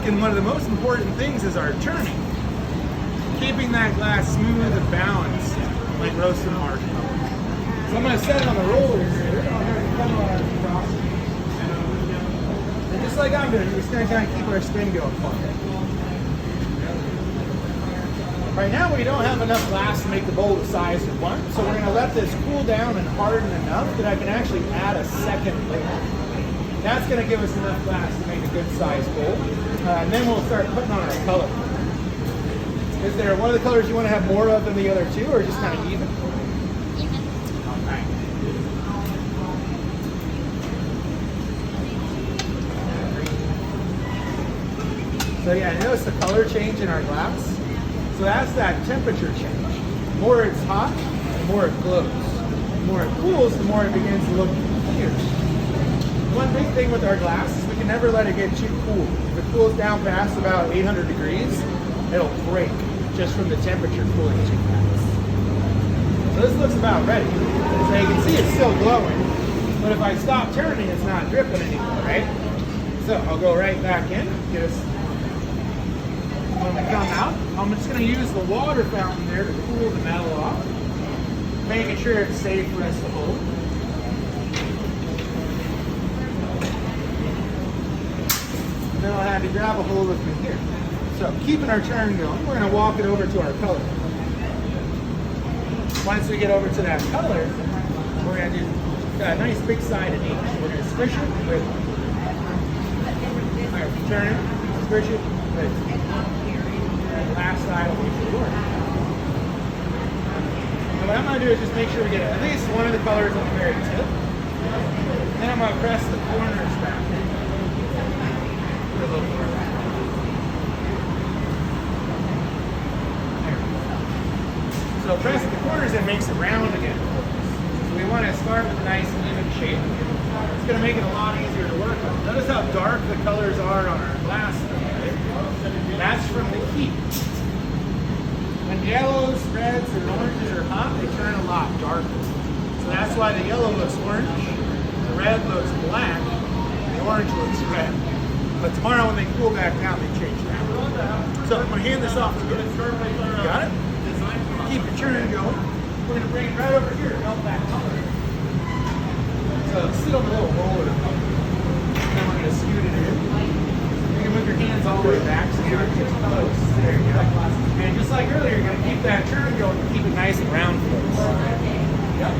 And one of the most important things is our turning. Keeping that glass smooth and balanced, like roasted marshmallow. So I'm going to set it on the rollers here. And just like I'm doing, we're just going to kind of keep our spin going for it. Right now we don't have enough glass to make the bowl the size we want, so we're going to let this cool down and harden enough that I can actually add a second layer. That's going to give us enough glass to make a good size bowl. And then we'll start putting on our color. Is there one of the colors you want to have more of than the other two, or just kind of even? Even. All right. So yeah, notice the color change in our glass. So that's that temperature change. The more it's hot, the more it glows. The more it cools, the more it begins to look clear. One big thing with our glass is we can never let it get too cool. If it cools down past about 800 degrees, it'll break just from the temperature cooling too fast. So this looks about ready. So you can see it's still glowing, but if I stop turning, it's not dripping anymore, right? So I'll go right back in, get us. When we come out, I'm just going to use the water fountain there to cool the metal off, making sure it's safe for us to hold. And then I'll have you grab a hold of me here. So keeping our turn going, we're going to walk it over to our color. Once we get over to that color, we're going to do a nice big side of each. We're going to squish it with, turn it, squish it with. Last side will be the work. So what I'm going to do is just make sure we get at least one of the colors on the very tip. And then I'm going to press the corners back. A little more. There we go. So pressing the corners in makes it round again. So we want to start with a nice even shape. It's going to make it a lot easier to work with. Notice how dark the colors are on our glass. That's from the heat. When yellows, reds, and oranges are hot, they turn a lot darker. So that's why the yellow looks orange, the red looks black, and the orange looks red. But tomorrow when they cool back down, they change that. So I'm going to hand this off to you. Got it? Keep your churn going. We're going to bring it right over here to melt that color. So sit on the little roller. Then we're going to scoot it in. Move your hands all the way back so you aren't too close. There you go. And just like earlier, you're going to keep that turn going and keep it nice and round for us. Yep.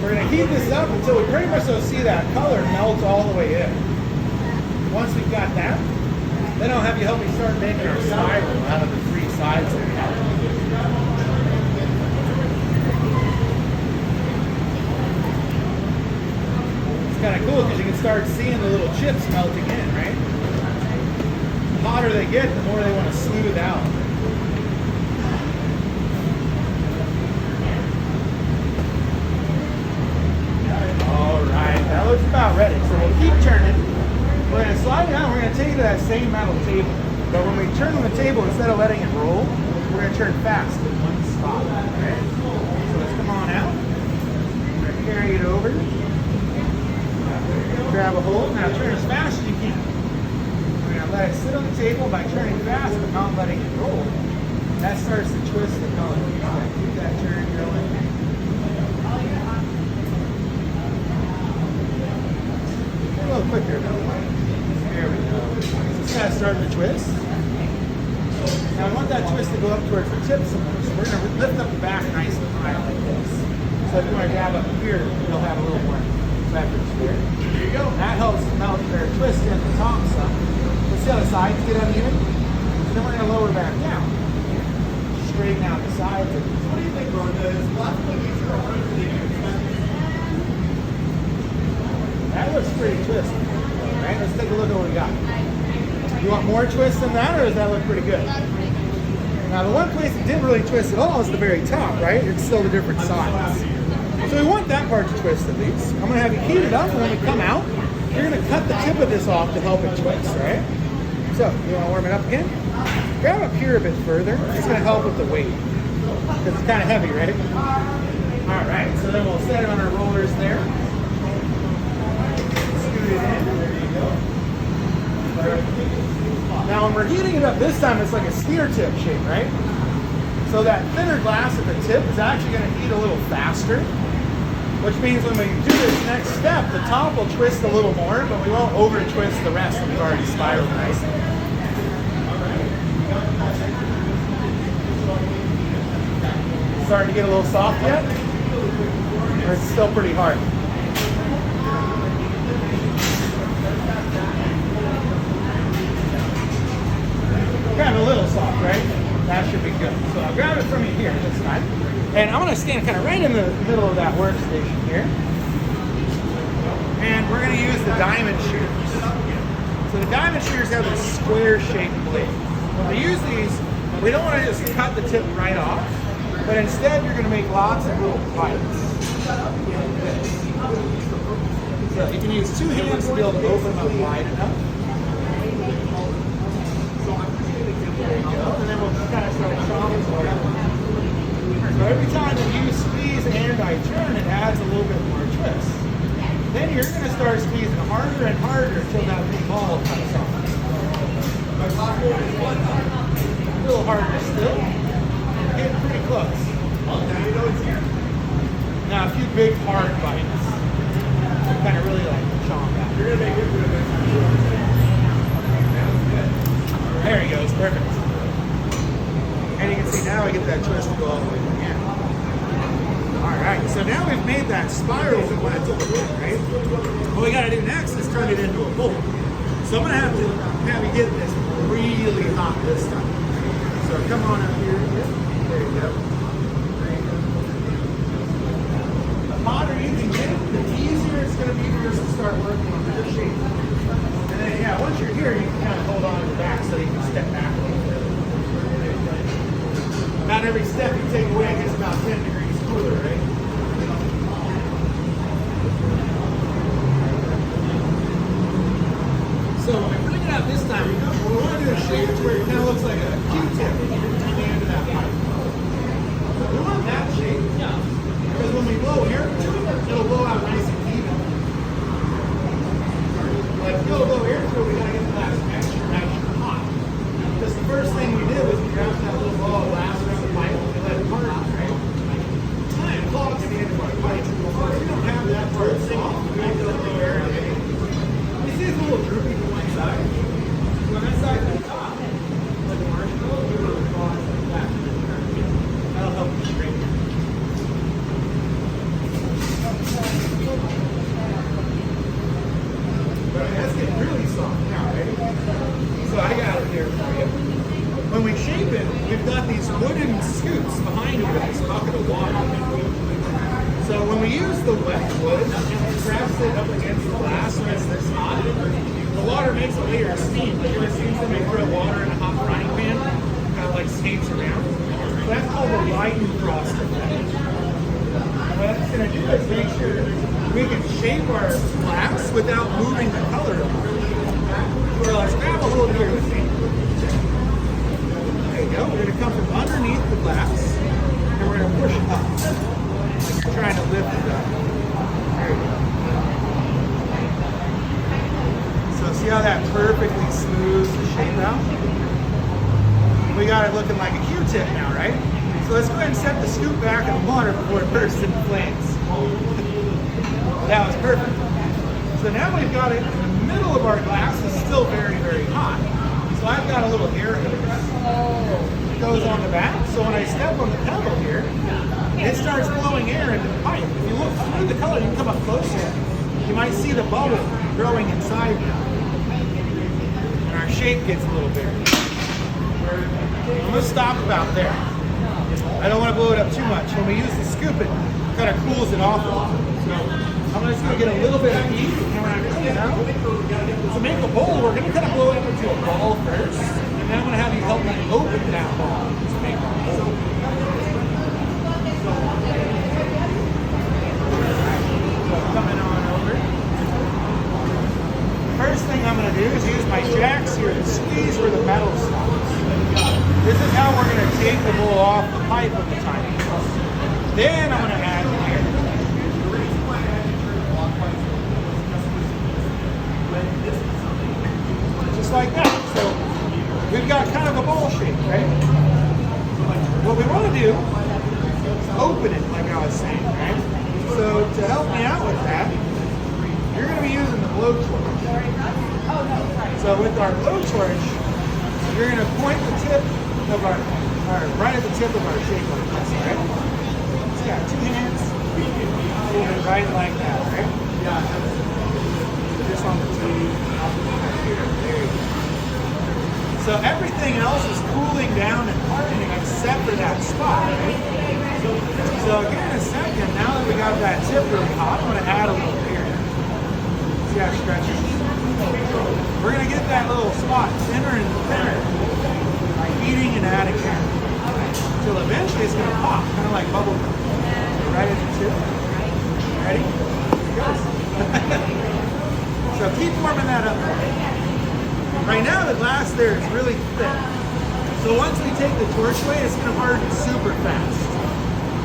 We're going to heat this up until we pretty much will see that color melt all the way in. Once we've got that, then I'll have you help me start making our spiral out of the three sides that we have. Kind of cool because you can start seeing the little chips melting in, right? The hotter they get, the more they want to smooth out. All right, that looks about ready. So we'll keep turning. We're going to slide it out. We're going to take it to that same metal table. But when we turn on the table, instead of letting it roll, we're going to turn fast in one spot. Right? So let's come on out. We're going to carry it over. Grab a hold. Now turn as fast as you can. We're going to let it sit on the table by turning fast but not letting it roll. That starts to twist the color. Keep that turn going. A little quicker. There we go. So it's kind of starting to twist. Now I want that twist to go up towards the tip some more. So we're going to lift up the back nice and high like this. So if you want to grab up here, you'll have a little more leverage there. There you go. That helps melt or twist in the top some. Let's see how the sides get uneven. And then we're going to lower back down. Straighten out the sides. What do you think, bro? Does black look easier or harder than you? That looks pretty twisty. All right, let's take a look at what we got. You want more twist than that, or does that look pretty good? Now, the one place it didn't really twist at all is the very top, right? It's still the different sides. So we want that part to twist at least. I'm going to have you heat it up, and when we come out, you're going to cut the tip of this off to help it twist, right? So, you want to warm it up again? Grab up here a bit further. It's going to help with the weight. Because it's kind of heavy, right? All right, so then we'll set it on our rollers there. Scoot it in. There you go. when we're heating it up this time, it's like a spear tip shape, right? So that thinner glass at the tip is actually going to heat a little faster, which means when we do this next step, the top will twist a little more, but we won't over twist the rest that we've already spiraled nicely. Starting to get a little soft yet? Or it's still pretty hard? Kind of a little soft, right? That should be good. So I'll grab it from you here this time. And I'm going to stand kind of right in the middle of that workstation here. And we're going to use the diamond shears. So the diamond shears have this square shaped blade. When we use these, we don't want to just cut the tip right off, but instead you're going to make lots of little bites. So you can use two hands to be able to open them up wide enough. And then we'll kind of start chopping. So every time that you squeeze and I turn, it adds a little bit more twist. Then you're going to start squeezing harder and harder until that big ball comes off. A little harder still. Getting pretty close. Now a few big hard bites. Kind of really like chomp out. There he goes, perfect. And you can see now we get that twist to go all the way to the end. Alright, so now we've made that spiral we wanted to look at, right? What we gotta do next is turn it into a bowl. So I'm gonna have you get this really hot this time. So come on up here. There you go. The hotter you can get it, the easier it's gonna be for us to start working on the shape. And then yeah, once you're here, you can kind of hold on to the back so you can step back a little bit. About every step you take away, it gets about 10 degrees cooler, right? So when we bring it out this time, we want to do a shape where it kind of looks like a Q-tip at the end of that pipe. So we want that shape, because when we blow air, it'll blow out nice and even. But if you blow air through, we gotta get the glass extra hot. Because the first thing we did was we grabbed that little ball of glass around the pipe and we let it harden, right? It clogs the end of our pipe. We don't have that part soft. We have to let the air out. You see it's a little droopy from one side. When that side to the top, like a marshmallow, we will clog like that. That'll help you straighten it. But that's getting really soft now, right? So I got it here for you. When we shape it, we've got these wooden scoops behind it with this bucket of water. So when we use the wet wood and press it up against the glass when it's this hot, the water makes a layer of steam. Like you ever seen somebody throw water in a hot frying pan? Kind of like skates around. So that's called the Leidenfrost effect. What it's going to do is make sure we can shape our glass without moving the color. So let's grab a hold here with me. There you go. We're going to come from underneath the glass and we're going to push up. Like you're trying to lift it up. There you go. So see how that perfectly smooths the shape out? We got it looking like a Q-tip now, right? So let's go ahead and set the scoop back in the water before it bursts into flames. That was perfect. So now we've got it in the middle of our glass. It's still very, very hot. So I've got a little air hose. It goes on the back. So when I step on the pedal here, it starts blowing air into the pipe. If you look through the color, you can come up closer. You might see the bubble growing inside now. And our shape gets a little bigger. I'm going to stop about there. I don't want to blow it up too much. When we use the scoop, it kind of cools it off a lot. So I'm just going to get a little bit of heat, and when I cool it out, to make a bowl, we're going to kind of blow it up into a ball first, and then I'm going to have you help me open that ball to make a bowl. So coming on over. First thing I'm going to do is use my jacks here to squeeze where the metal stops. This is how we're going to take the bowl off the pipe with the timing. Then I'm going to add the air. Just like that. So got kind of a bowl shape, right? What we want to do is open it, like I was saying, right? So to help me out with that, you're going to be using the blowtorch. So with our blowtorch, you're going to point the tip of our right at the tip of our shape like this, right? It's got two hands, hold it right like that, right? Just on the tip. There you go. So everything else is cooling down and hardening except for that spot, right? So again, in a second, now that we got that tip really hot, I'm going to add a little air. See how it stretches? We're going to get that little spot thinner and thinner by heating and adding air. Until eventually it's going to pop, kind of like bubble gum. Right at the tip. Ready? Here it goes. So keep warming that up. Right now the glass there is really thick. So once we take the torch away, it's going to harden super fast.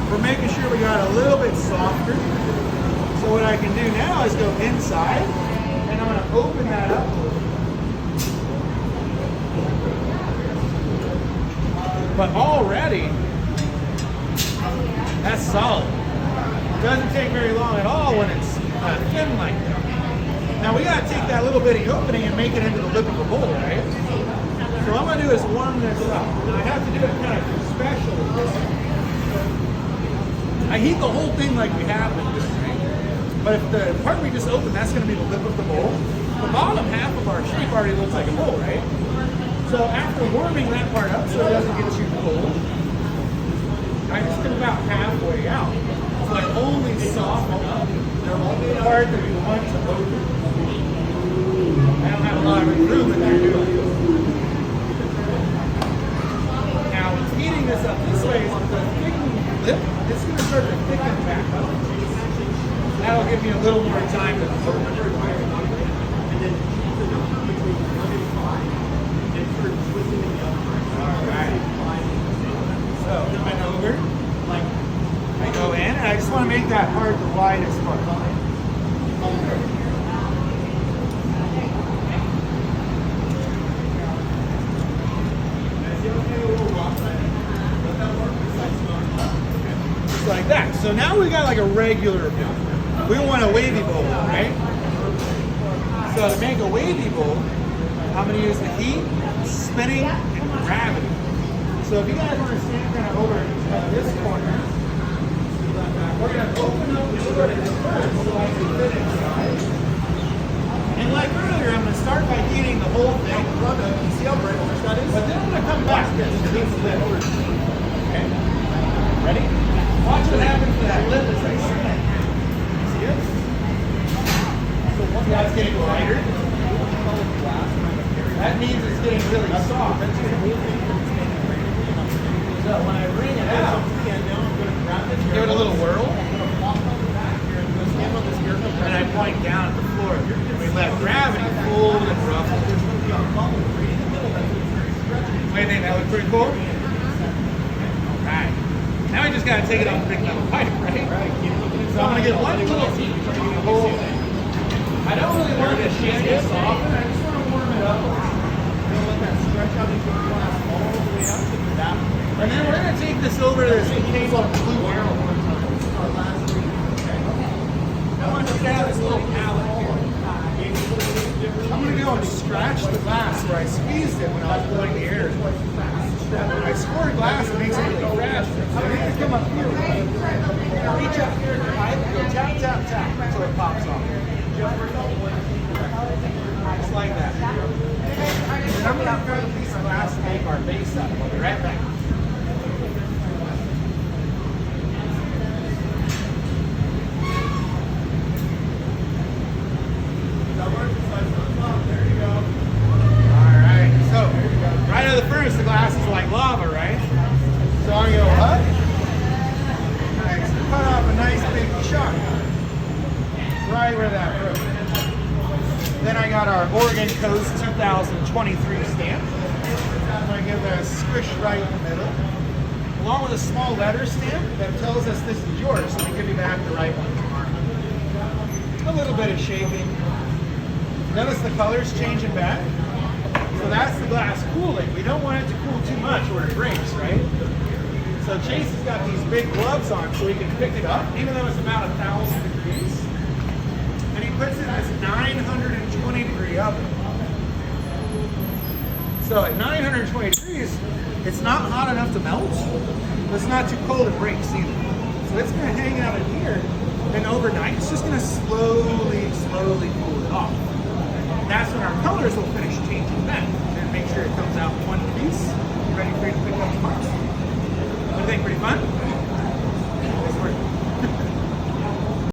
We're making sure we got a little bit softer. So what I can do now is go inside, and I'm going to open that up. But already, that's solid. It doesn't take very long at all when it's thin like that. Now we got to take that little bitty opening and make it into the lip of the bowl, right? So what I'm going to do is warm this up. And I have to do it kind of special. I heat the whole thing like we have been doing, right? But if the part we just opened, that's going to be the lip of the bowl. The bottom half of our shape already looks like a bowl, right? So after warming that part up so it doesn't get too cold, I just get about halfway out. So I only soften up the part that we want to open. I don't have a lot of room in there, do I? Now, heating this up this way is with the thickening lip, it's going to start to thicken back up. That'll give me a little more time to open it. Alright. So, bend over. I go in, and I just want to make that part the widest part. Just like that. So now we got like a regular bowl. We want a wavy bowl, right? So to make a wavy bowl, I'm going to use the heat, spinning, and gravity. So if you guys want to stand kind of over this corner, we're going to open up the door to this first so I can fit inside. And like earlier, I'm going to start by heating the whole thing. But then I'm going to come back and heat the lid. Okay? Ready? Watch what happens to that lid as I spin. See it? That's getting lighter. That means it's getting really soft. So when I bring it out, give it a little whirl, and I point down at the floor. We let gravity pull and ruffle. What do you think? That looks pretty cool? Alright. Now we just got to take it off and pick another pipe, right? So I'm going to get one little heat from the whole thing. I don't really want to shake it soft. I just want to warm it up. Let that stretch out into the glass all the way up to the back. And then we're going to take this over to this cable blue arrow. I want you to have this little palette here. I'm going to go and scratch the glass where I squeezed it when I was blowing the air. When I score glass, it makes it really fresh. So you're going to come up here. Reach up here to the pipe and go tap, tap, tap until it pops off. Just like that. And I'm going to grab a piece of glass to make our base up. We'll be right back. Alright, so right out of the furnace, the glass is like lava, right? So I'm going to go up. Nice. Cut off a nice big chunk. Right where that broke. Then I got our Oregon Coast 2023 stamp. I'm going to give that a squish right in the middle. Along with a small letter stamp that tells us this is yours, so we give you back the right one tomorrow. A little bit of shaking. Notice the colors changing back. So that's the glass cooling. We don't want it to cool too much where it breaks, right? So Chase has got these big gloves on so he can pick it up, even though it's about 1,000 degrees. And he puts it in this 920 degree oven. So at 920 degrees, it's not hot enough to melt, but it's not too cold it breaks either. So it's gonna hang out in here, and overnight, it's just gonna slowly cool it off. That's when our colors will finish changing back. And make sure it comes out in one piece, ready for you to pick up tomorrow. What do you think, pretty fun?